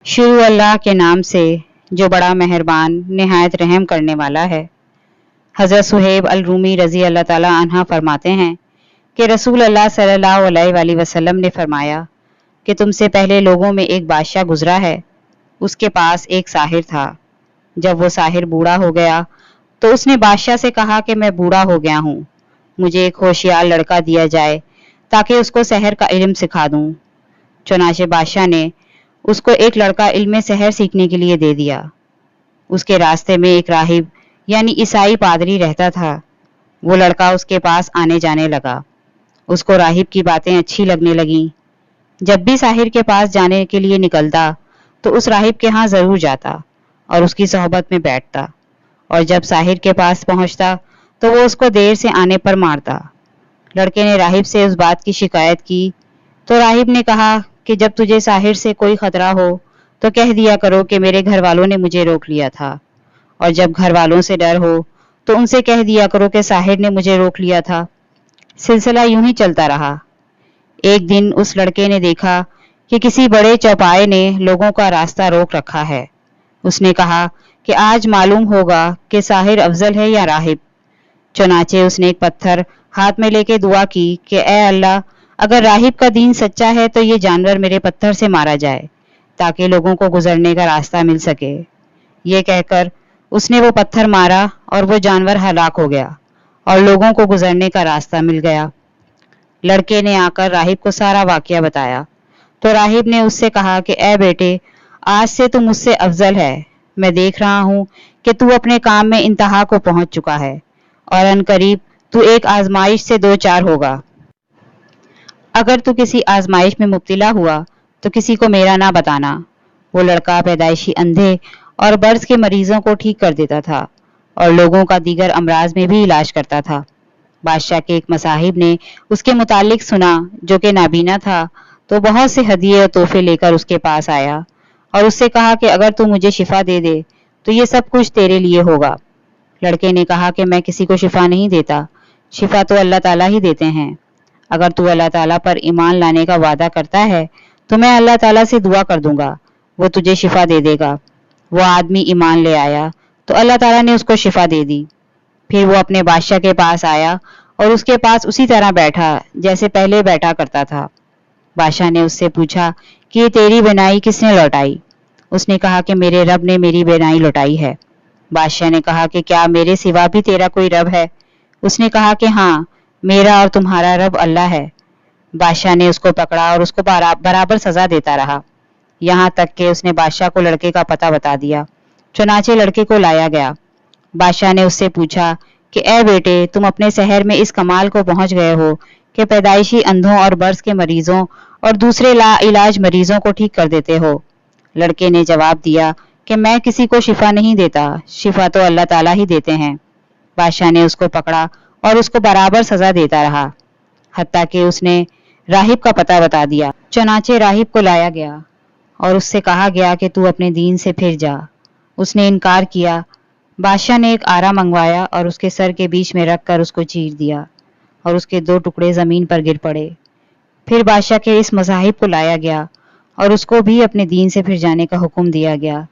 शुरू अल्लाह के नाम से जो बड़ा मेहरबान निहायत रहम करने वाला है। हज़रत सुहेब अल रूमी रजी अल्लाह ताला अन्हा फरमाते हैं कि रसूल अल्लाह सल्लल्लाहु अलैहि वसल्लम ने फरमाया कि तुमसे पहले लोगों में एक बादशाह गुजरा है। उसके पास एक साहिर था। जब वो साहिर बूढ़ा हो गया तो उसने बादशाह से कहा कि मैं बूढ़ा हो गया हूँ, मुझे एक होशियार लड़का दिया जाए ताकि उसको सहर का इल्म सिखा दूँ। चुनाचे बादशाह ने उसको एक लड़का इल्म सहर सीखने के लिए दे दिया। उसके रास्ते में एक राहिब यानी ईसाई पादरी रहता था। वो लड़का उसके पास आने जाने लगा। उसको राहिब की बातें अच्छी लगने लगीं। जब भी साहिर के पास जाने के लिए निकलता तो उस राहिब के यहाँ जरूर जाता और उसकी सोहबत में बैठता, और जब साहिर के पास पहुंचता तो वो उसको देर से आने पर मारता। लड़के ने राहिब से उस बात की शिकायत की तो राहिब ने कहा कि जब तुझे साहिर से कोई खतरा हो तो कह दिया करो कि मेरे घर वालों ने मुझे रोक लिया था, और जब घर वालों से डर हो तो उनसे कह दिया करो कि साहिर ने मुझे रोक लिया था। सिलसिला यूं ही चलता रहा। एक दिन उस लड़के ने देखा कि किसी बड़े चौपाए ने लोगों का रास्ता रोक रखा है। उसने कहा कि आज मालूम होगा कि साहिर अफजल है या राहिब। चुनाचे उसने एक पत्थर हाथ में लेके दुआ की कि ए अल्लाह, अगर राहिब का दीन सच्चा है तो ये जानवर मेरे पत्थर से मारा जाए ताकि लोगों को गुजरने का रास्ता मिल सके। ये कहकर उसने वो पत्थर मारा और वो जानवर हलाक हो गया और लोगों को गुजरने का रास्ता मिल गया। लड़के ने आकर राहिब को सारा वाकया बताया तो राहिब ने उससे कहा कि ए बेटे, आज से तू मुझसे अफजल है। मैं देख रहा हूँ कि तू अपने काम में इंतहा को पहुंच चुका है और अनकरीब तू एक आजमाइश से दो चार होगा। अगर तू किसी आजमाइश में मुब्तला हुआ तो किसी को मेरा ना बताना। वो लड़का पैदाइशी अंधे और बर्ज के मरीजों को ठीक कर देता था और लोगों का दीगर अमराज में भी इलाज करता था। बादशाह के एक मसाहिब ने उसके मुतालिक सुना, जो कि नाबीना था, तो बहुत से हदिये और तोहफे लेकर उसके पास आया और उससे कहा कि अगर तू मुझे शिफा दे दे तो ये सब कुछ तेरे लिए होगा। लड़के ने कहा कि मैं किसी को शिफा नहीं देता, शिफा तो अल्लाह ताला ही देते हैं। अगर तू अल्लाह ताला पर ईमान लाने का वादा करता है तो मैं अल्लाह ताला से दुआ कर दूंगा, वो तुझे शिफा दे देगा। वो आदमी ईमान ले आया तो अल्लाह ताला ने उसको शिफा दे दी। फिर वो अपने बादशाह के पास आया और उसके पास उसी तरह बैठा जैसे पहले बैठा करता था। बादशाह ने उससे पूछा कि ये तेरी बेनाई किसने लौटाई? उसने कहा कि मेरे रब ने मेरी बेनाई लौटाई है। बादशाह ने कहा कि क्या मेरे सिवा भी तेरा कोई रब है? उसने कहा कि हाँ, मेरा और तुम्हारा रब अल्लाह है। बादशाह ने उसको पकड़ा और उसको बराबर सजा देता रहा, यहाँ तक कि उसने बादशाह को लड़के का पता बता दिया। चुनाचे लड़के को लाया गया। बादशाह ने उससे पूछा कि ए बेटे, तुम अपने शहर में इस कमाल को पहुंच गए हो कि पैदाइशी अंधों और बर्स के मरीजों और दूसरे ला इलाज मरीजों को ठीक कर देते हो। लड़के ने जवाब दिया कि मैं किसी को शिफा नहीं देता, शिफा तो अल्लाह ताला ही देते हैं। बादशाह ने उसको पकड़ा और उसको बराबर सजा देता रहा, हत्ता कि उसने राहिब का पता बता दिया। चुनाचे राहिब को लाया गया और उससे कहा गया कि तू अपने दीन से फिर जा। उसने इनकार किया। बादशाह ने एक आरा मंगवाया और उसके सर के बीच में रखकर उसको चीर दिया और उसके दो टुकड़े जमीन पर गिर पड़े। फिर बादशाह के इस मसाहिब को लाया गया और उसको भी अपने दीन से फिर जाने का हुक्म दिया गया।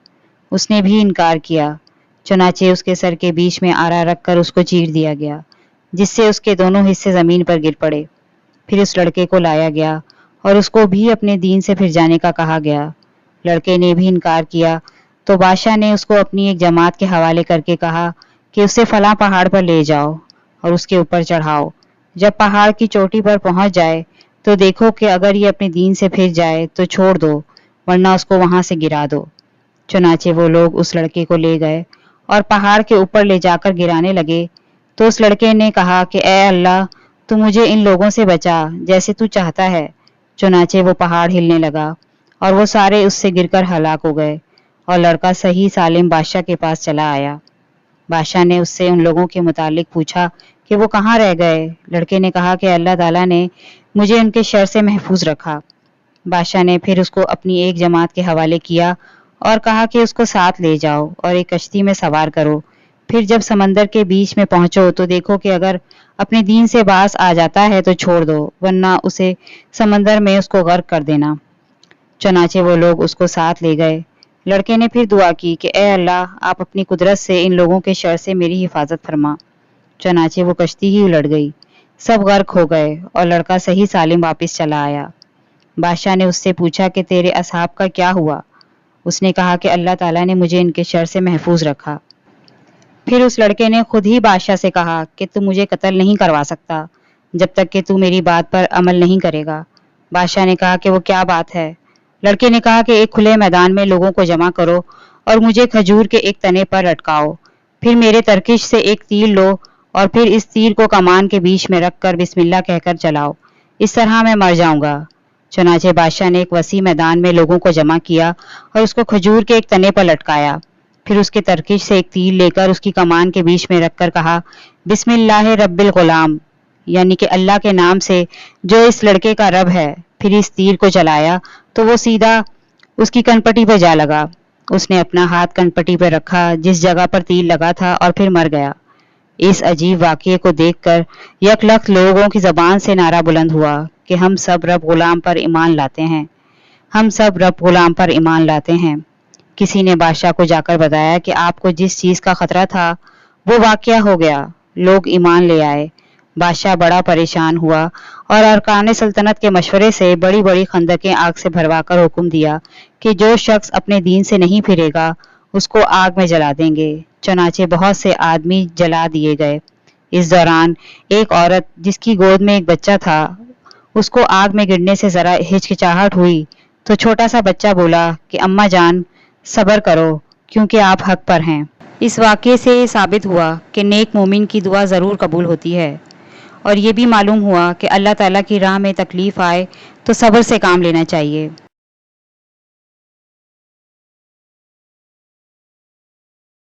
उसने भी इनकार किया। चुनाचे उसके सर के बीच में आरा रखकर उसको चीर दिया गया, जिससे उसके दोनों हिस्से जमीन पर गिर पड़े। फिर उस लड़के को लाया गया और उसको भी अपने दीन से फिर जाने का कहा गया। लड़के ने भी इनकार किया तो बादशाह ने उसको अपनी एक जमात के हवाले करके कहा कि उसे फलां पहाड़ पर ले जाओ और उसके ऊपर चढ़ाओ। जब पहाड़ की चोटी पर पहुंच जाए तो देखो कि अगर ये अपने दीन से फिर जाए तो छोड़ दो, वरना उसको वहां से गिरा दो। चुनाचे वो लोग उस लड़के को ले गए और पहाड़ के ऊपर ले जाकर गिराने लगे तो उस लड़के ने कहा कि ए अल्लाह, तू मुझे इन लोगों से बचा जैसे तू चाहता है। चुनाचे वो पहाड़ हिलने लगा और वो सारे उससे गिरकर हलाक हो गए और लड़का सही सालिम बादशाह के पास चला आया। बादशाह ने उससे उन लोगों के मुतालिक पूछा कि वो कहाँ रह गए। लड़के ने कहा कि अल्लाह ताला ने मुझे उनके शर से महफूज रखा। बादशाह ने फिर उसको अपनी एक जमात के हवाले किया और कहा कि उसको साथ ले जाओ और एक कश्ती में सवार करो। फिर जब समंदर के बीच में पहुंचो तो देखो कि अगर अपने दीन से बास आ जाता है तो छोड़ दो, वरना उसे समंदर में उसको गर्क कर देना। चुनाचे वो लोग उसको साथ ले गए। लड़के ने फिर दुआ की कि ए अल्लाह, आप अपनी कुदरत से इन लोगों के शर से मेरी हिफाजत फरमा। चुनाचे वो कश्ती ही उलट गई, सब गर्क हो गए और लड़का सही सालिम वापस चला आया। बादशाह ने उससे पूछा कि तेरे असहाब का क्या हुआ? उसने कहा कि अल्लाह ताला ने मुझे इनके शर से महफूज रखा। फिर उस लड़के ने खुद ही बादशाह से कहा कि तू मुझे कत्ल नहीं करवा सकता जब तक कि तू मेरी बात पर अमल नहीं करेगा। बादशाह ने कहा कि वो क्या बात है? लड़के ने कहा कि एक खुले मैदान में लोगों को जमा करो और मुझे खजूर के एक तने पर लटकाओ, फिर मेरे तरकिश से एक तीर लो और फिर इस तीर को कमान के बीच में रखकर बिस्मिल्लाह कहकर चलाओ, इस तरह मैं मर जाऊंगा। चुनाचे बादशाह ने एक वसी मैदान में लोगों को जमा किया और उसको खजूर के एक तने पर लटकाया, फिर उसके तरकिश से एक तीर लेकर उसकी कमान के बीच में रखकर कहा, बिस्मिल्लाह रब्बिल गुलाम, यानी कि अल्लाह के नाम से जो इस लड़के का रब है। फिर इस तीर को चलाया तो वो सीधा उसकी कनपटी पर जा लगा। उसने अपना हाथ कनपटी पर रखा जिस जगह पर तीर लगा था और फिर मर गया। इस अजीब वाकये को देखकर यकलख लोगों की जबान से नारा बुलंद हुआ कि हम सब रब गुलाम पर ईमान लाते हैं, हम सब रब गुलाम पर ईमान लाते हैं। किसी ने बादशाह को जाकर बताया कि आपको जिस चीज का खतरा था वो वाकया हो गया, लोग ईमान ले आए। बादशाह बड़ा परेशान हुआ और अरकान सल्तनत के मशवरे से बड़ी बड़ी खंदकें आग से भरवाकर हुक्म दिया कि जो शख्स अपने दीन से नहीं फिरेगा उसको आग में जला देंगे। चुनाचे बहुत से आदमी जला दिए गए। इस दौरान एक औरत जिसकी गोद में एक बच्चा था, उसको आग में गिरने से जरा हिचकिचाहट हुई तो छोटा सा बच्चा बोला कि अम्मा जान सब्र करो क्योंकि आप हक पर हैं। इस वाक़ये से साबित हुआ कि नेक मोमिन की दुआ ज़रूर कबूल होती है और ये भी मालूम हुआ कि अल्लाह ताला की राह में तकलीफ़ आए तो सब्र से काम लेना चाहिए।